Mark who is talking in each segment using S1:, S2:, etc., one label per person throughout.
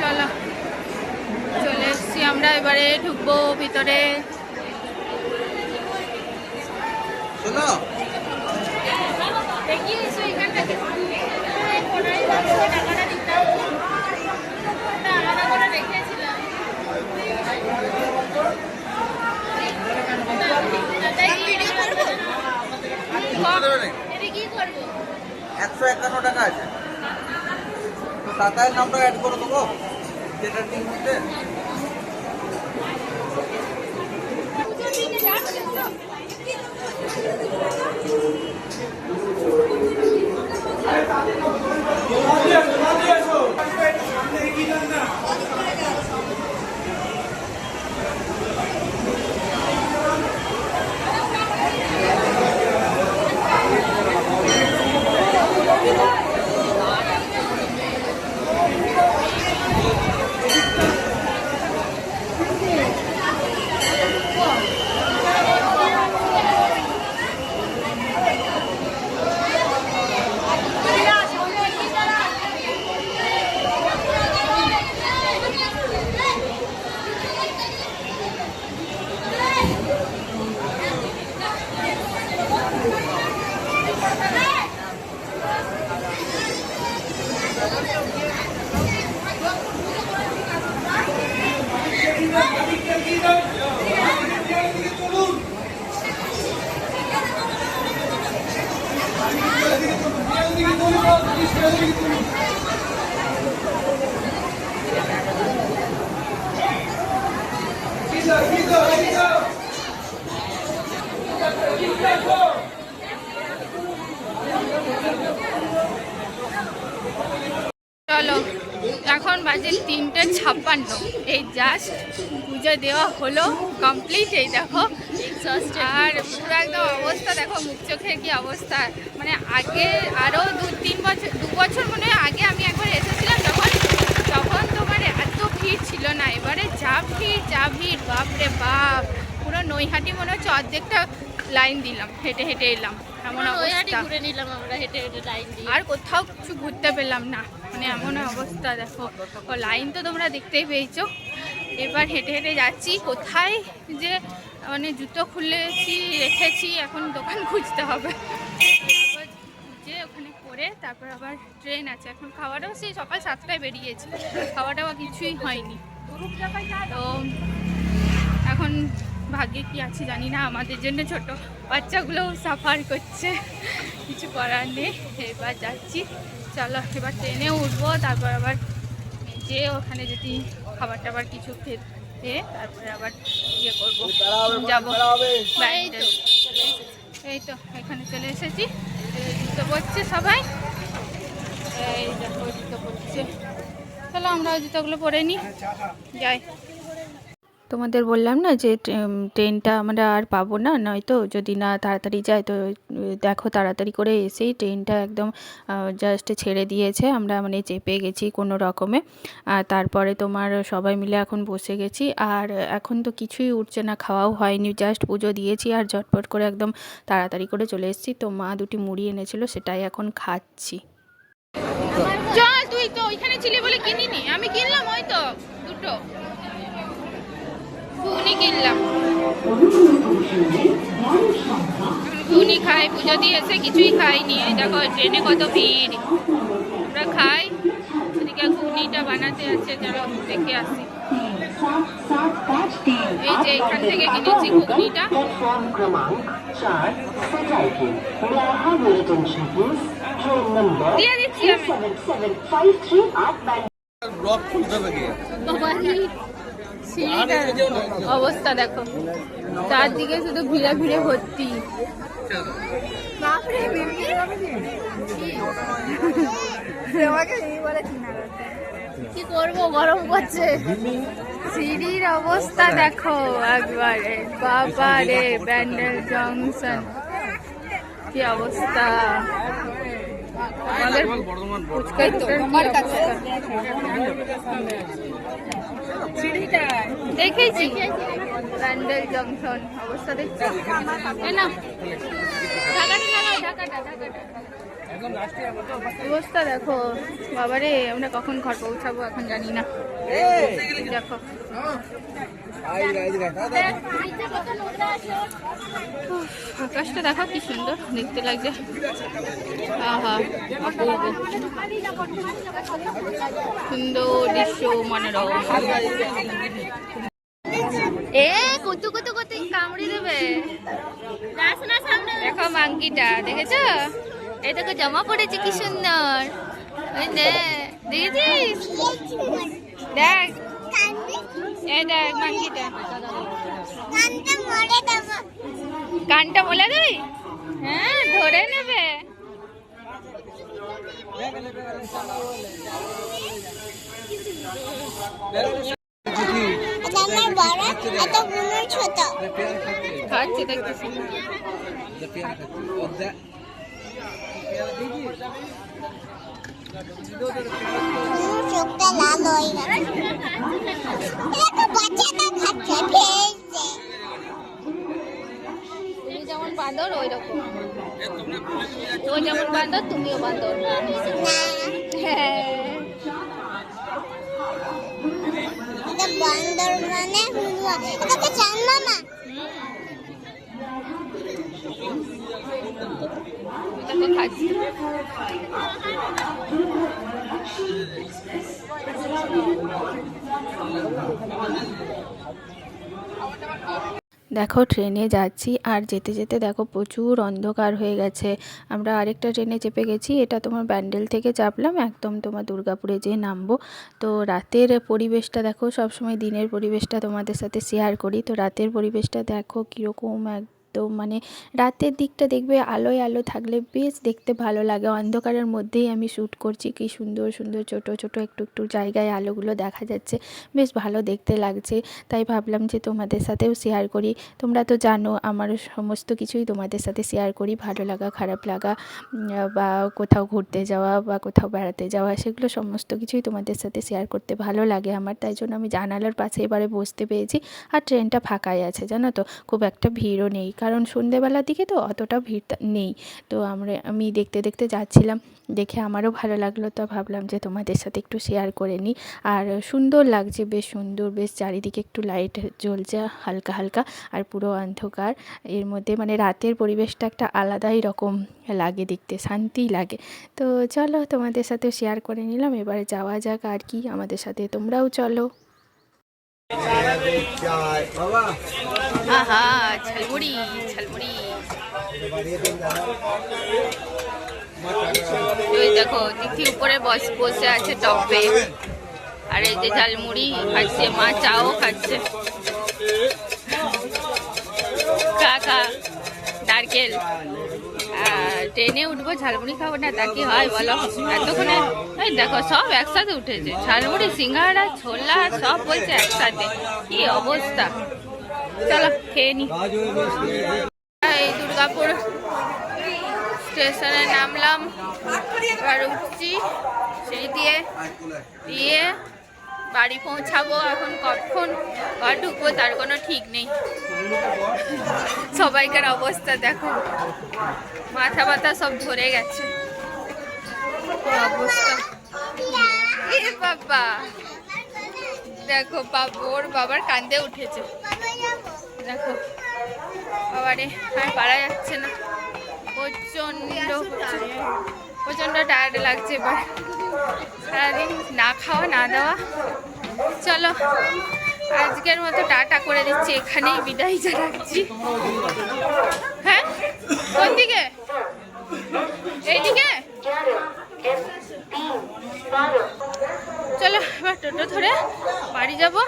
S1: চলো চলে এসছি আমরা, এবারে ঢুকবো ভিতরে।
S2: টাকা আছে, টাকার নামটা অ্যাড করে দেবো যেটার মধ্যে।
S1: চলো এখন বাজে 3:56, এই জাস্ট পুজো দেওয়া হলো কমপ্লিট। এই দেখো আর পুরো একদম অবস্থা দেখো, মুখ চোখের কি অবস্থা। মানে আগে আরও 2 বছর মনে হয় আগে আমি একবার এসেছিলাম, তখন তো মানে এত ভিড় ছিল না। এবারে যা ভিড় বাপরে বাপ, পুরো নৈহাটি মনে হচ্ছে অর্ধেকটা লাইন দিলাম, হেঁটে হেঁটে এলাম এমন অবস্থা।
S3: ঘুরে নিলাম আমরা হেঁটে হেঁটে লাইন দিয়ে,
S1: আর কোথাও কিছু ঘুরতে পেলাম না, মানে এমন অবস্থা দেখো। ও লাইন তো তোমরা দেখতেই পেয়েছো। এবার হেঁটে হেঁটে যাচ্ছি, কোথায় যে মানে জুতো খুলেছি রেখেছি, এখন দোকান খুঁজতে হবে। তারপর খুঁজে ওখানে করে তারপর আবার ট্রেন আছে। এখন খাওয়াটাও সেই সকাল 7টায় বেরিয়েছি, খাওয়াটাও কিছুই হয়নি। তো এখন ভাগ্যে কি আছে জানি না, আমাদের জন্য ছোট বাচ্চাগুলোও সাফার করছে, কিছু করার নেই। এবার যাচ্ছি, চলো এবার ট্রেনে উঠবো, তারপর আবার যে ওখানে যদি খাবার টাবার কিছু খেতে, তারপরে আবার ইয়ে করবো, যাবো। এই তো এখানে চলে এসেছি, জুতো পরছে সবাই, এই দেখো জুতো পরছে। চলো আমরা জুতোগুলো পরে নিই, যাই। তোমাদের বললাম না যে ট্রেনটা আমরা আর পাবো না, নয়তো যদি না তাড়াতাড়ি যায়। তো দেখো তাড়াতাড়ি করে এসেই ট্রেনটা একদম জাস্ট ছেড়ে দিয়েছে, আমরা মানে চেপে গেছি কোনো রকমে। আর তারপরে তোমার সবাই মিলে এখন বসে গেছি, আর এখন তো কিছুই উঠছে না, খাওয়াও হয়নি, জাস্ট পুজো দিয়েছি আর ঝটপট করে একদম তাড়াতাড়ি করে চলে এসেছি। তো মা 2টি মুড়ি এনেছিল, সেটাই এখন খাচ্ছি। চল, তুই তো ওইখানে ছিলি বলে কিনিনি, আমি কিনলাম ওই তো 2টো ঘুগনি কিনলাম। ঘুগনি খাই, পুজো দিয়ে এসে কিছুই খাইনি। দেখো ট্রেনে কত ভিড়, আমরা খাই। ওদিকে ঘুগনিটা বানাতে আছে, চলো দেখে আসি। এই যে এখান থেকে কিনেছি ঘুগনিটা। দিয়ে দিচ্ছি আমি। অবস্থা দেখো, চারদিকে শুধু ভিড়ে ভিড়ে ভর্তি। কি করবো, গরম করছে। সিঁড়ির অবস্থা দেখো একবারে, বাবা রে, ব্যান্ডেল জংশন কি অবস্থা। আমাদের ফুচকাই তো দেখেছি, ব্যান্ডেল জংশন অবস্থা দেখছি। না ঢাকাটা লাগাও, ঢাকাটা অবস্থা দেখো বাবারে, আমরা কখন ঘর পৌঁছাবো এখন জানি না। দেখো আকাশটা দেখো কি সুন্দর দেখতে লাগছে। আহা অপূর্ব সুন্দর দৃশ্য, মনোরম। এ কুতু কুতু কুতু কামড়ে দেবে। দেখো মাঙ্কিটা দেখেছো, এই দেখো জামা পড়েছে কি সুন্দর। দেখেছিস, দেখ এই দেখ মাঙ্কিটা। কানটা বলে দেবে, হ্যাঁ ধরে নেবে। খাচ্ছে দেখতেছি।
S4: চোখটা লাল হয়ে গেছে।
S1: তুমি যেমন বাঁদর ওই রকম, ও যেমন বাঁদর তুমিও বাঁদর। হ্যাঁ
S4: বান্দর মানে এটা তো জানলাম না।
S1: ওটাকে খাচ্ছি। দেখো ট্রেনে যাচ্ছি আর যেতে যেতে দেখো প্রচুর অন্ধকার হয়ে গেছে। আমরা আরেকটা ট্রেনে চেপে গেছি, এটা তোমার ব্যান্ডেল থেকে চাপলাম একদম তোমার দুর্গাপুরে যেয়ে নামবো। তো রাতের পরিবেশটা দেখো, সবসময় দিনের পরিবেশটা তোমাদের সাথে শেয়ার করি, তো রাতের পরিবেশটা দেখো কীরকম একদম মানে রাতের দিকটা দেখবে আলোয় আলো থাকলে বেশ দেখতে ভালো লাগে। অন্ধকারের মধ্যেই আমি শ্যুট করছি, কি সুন্দর সুন্দর ছোট ছোট একটু একটু জায়গায় আলোগুলো দেখা যাচ্ছে, বেশ ভালো দেখতে লাগছে। তাই ভাবলাম যে তোমাদের সাথেও শেয়ার করি। তোমরা তো জানো আমার সমস্ত কিছুই তোমাদের সাথে শেয়ার করি, ভালো লাগা খারাপ লাগা বা কোথাও ঘুরতে যাওয়া বা কোথাও বেড়াতে যাওয়া, সেগুলো সমস্ত কিছুই তোমাদের সাথে শেয়ার করতে ভালো লাগে আমার। তাই জন্য আমি জানালার পাশে এবারে বসতে পেরেছি। আর ট্রেনটা ফাঁকাই আছে জানো তো, খুব একটা ভিড়ও নেই, কারণ সন্ধ্যেবেলার দিকে তো অতটা ভিড় নেই। তো আমি দেখতে দেখতে যাচ্ছিলাম, দেখে আমারও ভালো লাগলো, তো ভাবলাম যে তোমাদের সাথে একটু শেয়ার করে নিই। আর সুন্দর লাগছে, বেশ সুন্দর, বেশ চারিদিকে একটু লাইট জ্বলছে হালকা হালকা, আর পুরো অন্ধকার। এর মধ্যে মানে রাতের পরিবেশটা একটা আলাদাই রকম লাগে, দেখতে শান্তি লাগে। তো চলো তোমাদের সাথে শেয়ার করে নিলাম, এবারে যাওয়া যাক আর কি, আমাদের সাথে তোমরাও চলো। আহা ঝালমুড়ি ঝালমুড়ি, ওই দেখো তিথি উপরে বসে আছে টপে, আর এই যে ঝালমুড়ি খাচ্ছে, মা চাও খাচ্ছে। কাকা নারকেল, ট্রেনে উঠবো ঝালমুড়ি খাবো না তা কি হয় বলো? এতক্ষণে এই দেখো সব একসাথে উঠেছে, ঝালমুড়ি সিঙ্গাড়া ছোলা সব বলছে একসাথে, কি অবস্থা। চলো খেয়ে নি। এই দুর্গাপুর স্টেশনে নামলাম, এবার উঠছি, সেই দিয়ে বাড়ি পৌঁছাবো। এখন কখন ঘর ঢুকবো তার কোনো ঠিক নেই। সবাইকার অবস্থা দেখো, মাথা ব্যথা সব ধরে গেছে অবস্থা। এ বাবা দেখো ওর বাবার কান্দে উঠেছে, দেখো বাবারে আর পারা যাচ্ছে না, প্রচণ্ড টায়ার্ড লাগছে। এবার সারাদিন না খাওয়া না দেওয়া। চলো আজকের মতো টাটা করে দিচ্ছি, এখানেই বিদায় জানাচ্ছি। হ্যাঁ কোন দিকে? এইদিকে। চলো এবার টোটো ধরে বাড়ি যাবো।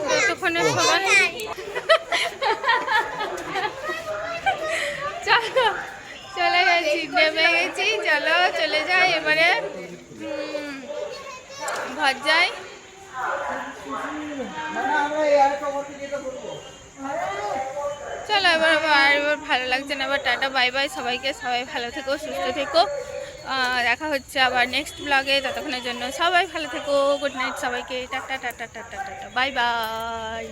S1: ততক্ষণে সবাই চলো চলে গেছি, নেমে গেছি, চলো চলে যাই এবারে ঘর যাই। চলো এবার ভালো লাগছে না, এবার টাটা বাই বাই সবাইকে, সবাই ভালো থেকো সুস্থ থেকো, দেখা হচ্ছে আবার নেক্সট ব্লগে। ততক্ষণের জন্য সবাই ভালো থেকো, গুড নাইট সবাইকে, tata tata tata tata bye bye.